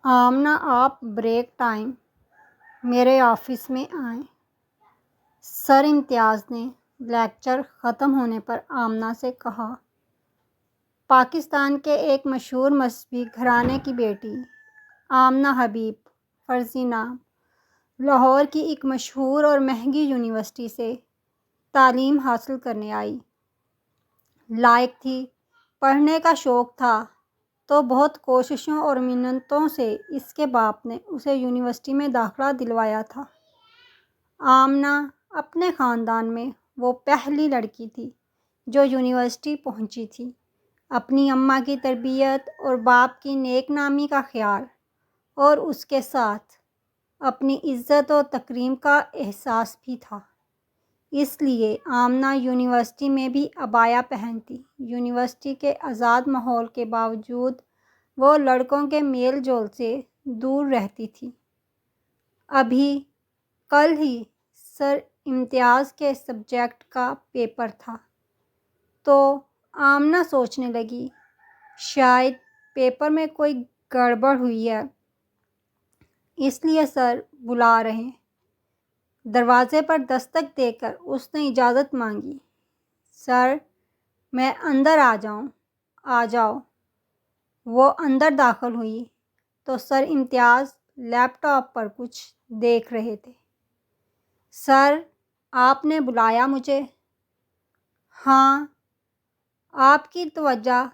آمنہ آپ break time میرے office میں آئیں۔ سر امتیاز نے لیکچر ختم ہونے پر آمنہ سے کہا، پاکستان کے ایک مشہور مذہبی گھرانے کی بیٹی آمنہ حبیب فرزی نام لاہور کی ایک مشہور اور مہنگی یونیورسٹی سے تعلیم حاصل کرنے آئی۔ لائق تھی، پڑھنے کا شوق تھا تو بہت کوششوں اور منتوں سے اس کے باپ نے اسے یونیورسٹی میں داخلہ دلوایا تھا۔ آمنہ اپنے خاندان میں وہ پہلی لڑکی تھی جو یونیورسٹی پہنچی تھی۔ اپنی اماں کی تربیت اور باپ کی نیک نامی کا خیال اور اس کے ساتھ اپنی عزت و تکریم کا احساس بھی تھا، اس لیے آمنہ یونیورسٹی میں بھی عبایا پہنتی۔ یونیورسٹی کے آزاد ماحول کے باوجود وہ لڑکوں کے میل جول سے دور رہتی تھی۔ ابھی کل ہی سر امتیاز کے سبجیکٹ کا پیپر تھا تو آمنہ سوچنے لگی، شاید پیپر میں کوئی گڑبڑ ہوئی ہے، اس لیے سر بلا رہے ہیں۔ دروازے پر دستک دے کر اس نے اجازت مانگی، سر میں اندر آ جاؤں؟ آ جاؤ۔ وہ اندر داخل ہوئی تو سر امتیاز لیپ ٹاپ پر کچھ دیکھ رہے تھے۔ سر آپ نے بلایا مجھے؟ ہاں، آپ کی توجہ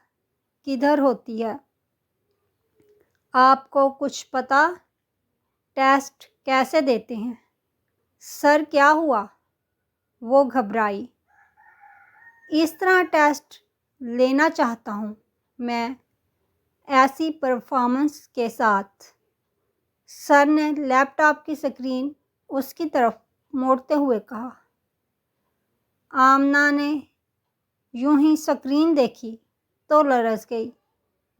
کدھر ہوتی ہے؟ آپ کو کچھ پتہ؟ ٹیسٹ کیسے دیتے ہیں؟ سر کیا ہوا؟ وہ گھبرائی۔ اس طرح ٹیسٹ لینا چاہتا ہوں میں، ایسی پرفارمنس کے ساتھ۔ سر نے لیپ ٹاپ کی اسکرین اس کی طرف موڑتے ہوئے کہا۔ آمنہ نے یوں ہی اسکرین دیکھی تو لرز گئی۔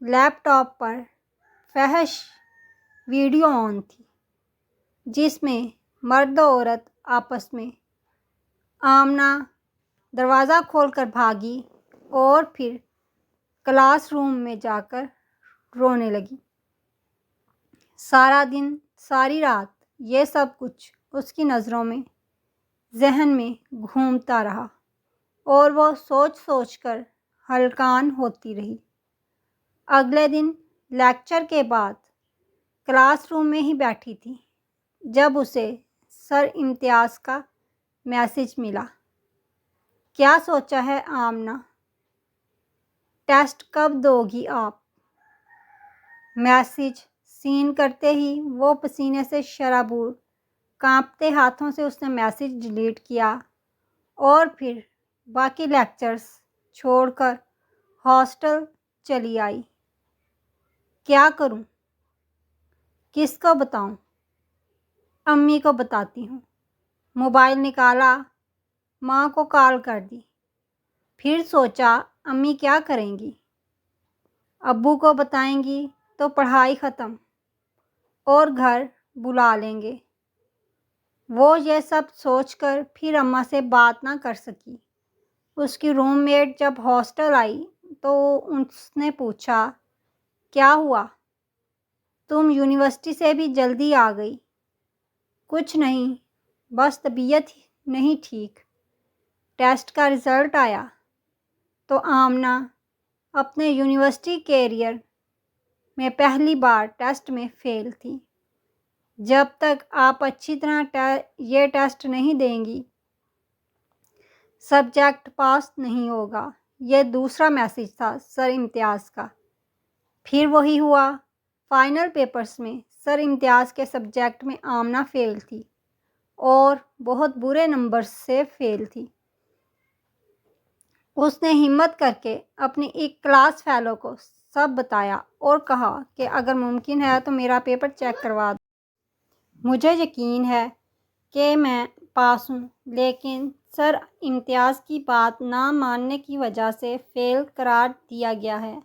لیپ ٹاپ پر فحش ویڈیو آن تھی جس میں مرد و عورت آپس میں۔ آمنہ دروازہ کھول کر بھاگی اور پھر کلاس روم میں جا کر رونے لگی۔ سارا دن ساری رات یہ سب کچھ اس کی نظروں میں، ذہن میں گھومتا رہا اور وہ سوچ سوچ کر ہلکان ہوتی رہی۔ اگلے دن لیکچر کے بعد کلاس روم میں ہی بیٹھی تھی جب اسے سر امتیاز کا میسج ملا۔ کیا سوچا ہے آمنہ؟ ٹیسٹ کب دو گی آپ؟ میسج سین کرتے ہی وہ پسینے سے شرابور، کانپتے ہاتھوں سے اس نے میسج ڈیلیٹ کیا اور پھر باقی لیکچرز چھوڑ کر ہاسٹل چلی آئی۔ کیا کروں؟ کس کو بتاؤں؟ امی کو بتاتی ہوں۔ موبائل نکالا، ماں کو کال کر دی، پھر سوچا امی کیا کریں گی؟ ابو کو بتائیں گی تو پڑھائی ختم اور گھر بلا لیں گے۔ وہ یہ سب سوچ کر پھر اماں سے بات نہ کر سکی۔ اس کی روم میٹ جب ہاسٹل آئی تو اس نے پوچھا، کیا ہوا؟ تم یونیورسٹی سے بھی جلدی آ گئی۔ کچھ نہیں، بس طبیعت نہیں ٹھیک۔ ٹیسٹ کا رزلٹ آیا تو آمنہ اپنے یونیورسٹی کیریئر میں پہلی بار ٹیسٹ میں فیل تھی۔ جب تک آپ اچھی طرح یہ ٹیسٹ نہیں دیں گی، سبجیکٹ پاس نہیں ہوگا۔ یہ دوسرا میسج تھا سر امتیاز کا۔ پھر وہی ہوا۔ فائنل پیپرز میں سر امتیاز کے سبجیکٹ میں آمنہ فیل تھی اور بہت برے نمبرز سے فیل تھی۔ اس نے ہمت کر کے اپنی ایک کلاس فیلو کو سب بتایا اور کہا کہ اگر ممکن ہے تو میرا پیپر چیک کروا دو۔ مجھے یقین ہے کہ میں پاس ہوں، لیکن سر امتیاز کی بات نہ ماننے کی وجہ سے فیل قرار دیا گیا ہے۔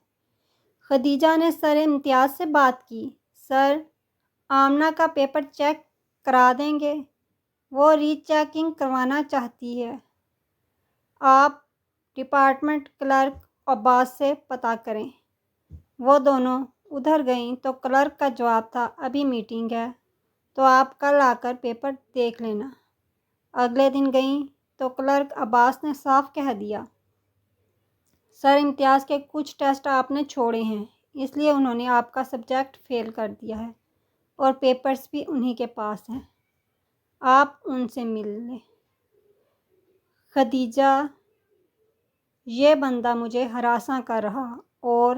خدیجہ نے سر امتیاز سے بات کی، سر آمنہ کا پیپر چیک کرا دیں گے؟ وہ ری چیکنگ کروانا چاہتی ہے۔ آپ ڈپارٹمنٹ کلرک عباس سے پتہ کریں، وہ دونوں ادھر گئیں تو کلرک کا جواب تھا ابھی میٹنگ ہے تو آپ کل آ کر پیپر دیکھ لینا۔ اگلے دن گئیں تو کلرک عباس نے صاف کہہ دیا سر امتیاز کے کچھ ٹیسٹ آپ نے چھوڑے ہیں اس لیے انہوں نے آپ کا سبجیکٹ فیل کر دیا ہے اور پیپرز بھی انہی کے پاس ہیں، آپ ان سے مل لیں۔ خدیجہ یہ بندہ مجھے ہراساں کر رہا اور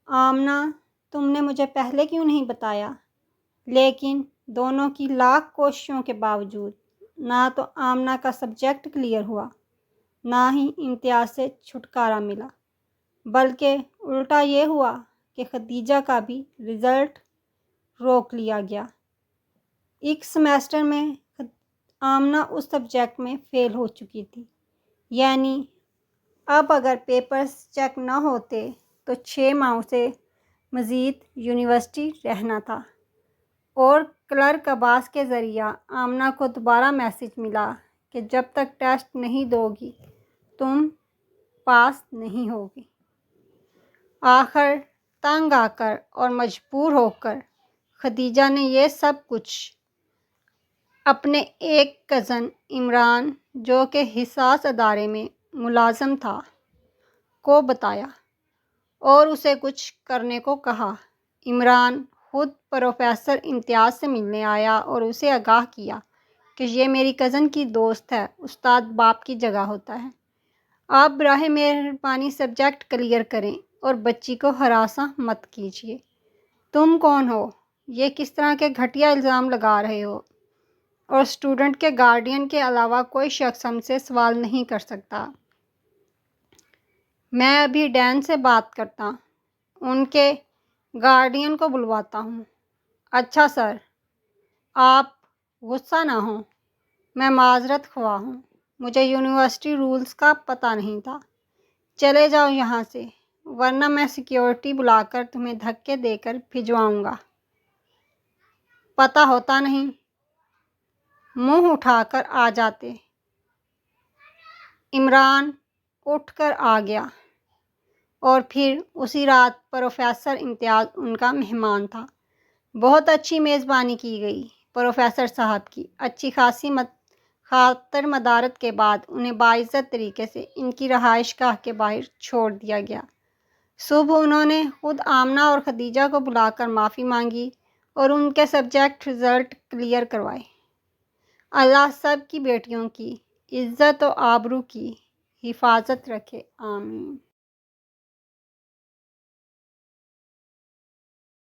آمنہ تم نے مجھے پہلے کیوں نہیں بتایا؟ لیکن دونوں کی لاکھ کوششوں کے باوجود نہ تو آمنہ کا سبجیکٹ کلیئر ہوا نہ ہی امتیاز سے چھٹکارا ملا، بلکہ الٹا یہ ہوا کہ خدیجہ کا بھی رزلٹ روک لیا گیا۔ ایک سیمیسٹر میں آمنہ اس سبجیکٹ میں فیل ہو چکی تھی، یعنی اب اگر پیپرز چیک نہ ہوتے تو 6 ماہ سے مزید یونیورسٹی رہنا تھا، اور کلرک عباس کے ذریعہ آمنہ کو دوبارہ میسج ملا کہ جب تک ٹیسٹ نہیں دو گی تم پاس نہیں ہوگی۔ آخر تنگ آ کر اور مجبور ہو کر خدیجہ نے یہ سب کچھ اپنے ایک کزن عمران جو کہ حساس ادارے میں ملازم تھا کو بتایا اور اسے کچھ کرنے کو کہا۔ عمران خود پروفیسر امتیاز سے ملنے آیا اور اسے آگاہ کیا کہ یہ میری کزن کی دوست ہے، استاد باپ کی جگہ ہوتا ہے، آپ براہ مہربانی سبجیکٹ کلیئر کریں اور بچی کو ہراساں مت کیجیے۔ تم کون ہو؟ یہ کس طرح کے گھٹیا الزام لگا رہے ہو؟ اور اسٹوڈنٹ کے گارڈین کے علاوہ کوئی شخص ہم سے سوال نہیں کر سکتا۔ میں ابھی ڈین سے بات کرتا ان کے گارڈین کو بلواتا ہوں۔ اچھا سر، آپ غصہ نہ ہوں، میں معذرت خواہ ہوں، مجھے یونیورسٹی رولز کا پتہ نہیں تھا۔ چلے جاؤ یہاں سے ورنہ میں سیکیورٹی بلا کر تمہیں دھکے دے کر بھجواؤں گا۔ پتہ ہوتا نہیں، منہ اٹھا کر آ جاتے۔ عمران اٹھ کر آ گیا اور پھر اسی رات پروفیسر امتیاز ان کا مہمان تھا۔ بہت اچھی میزبانی کی گئی پروفیسر صاحب کی۔ اچھی خاصی خاطر مدارت کے بعد انہیں باعزت طریقے سے ان کی رہائش گاہ کے باہر چھوڑ دیا گیا۔ صبح انہوں نے خود آمنہ اور خدیجہ کو بلا کر معافی مانگی اور ان کے سبجیکٹ رزلٹ کلیئر کروائے۔ اللہ سب کی بیٹیوں کی عزت و آبرو کی حفاظت رکھے، آمین۔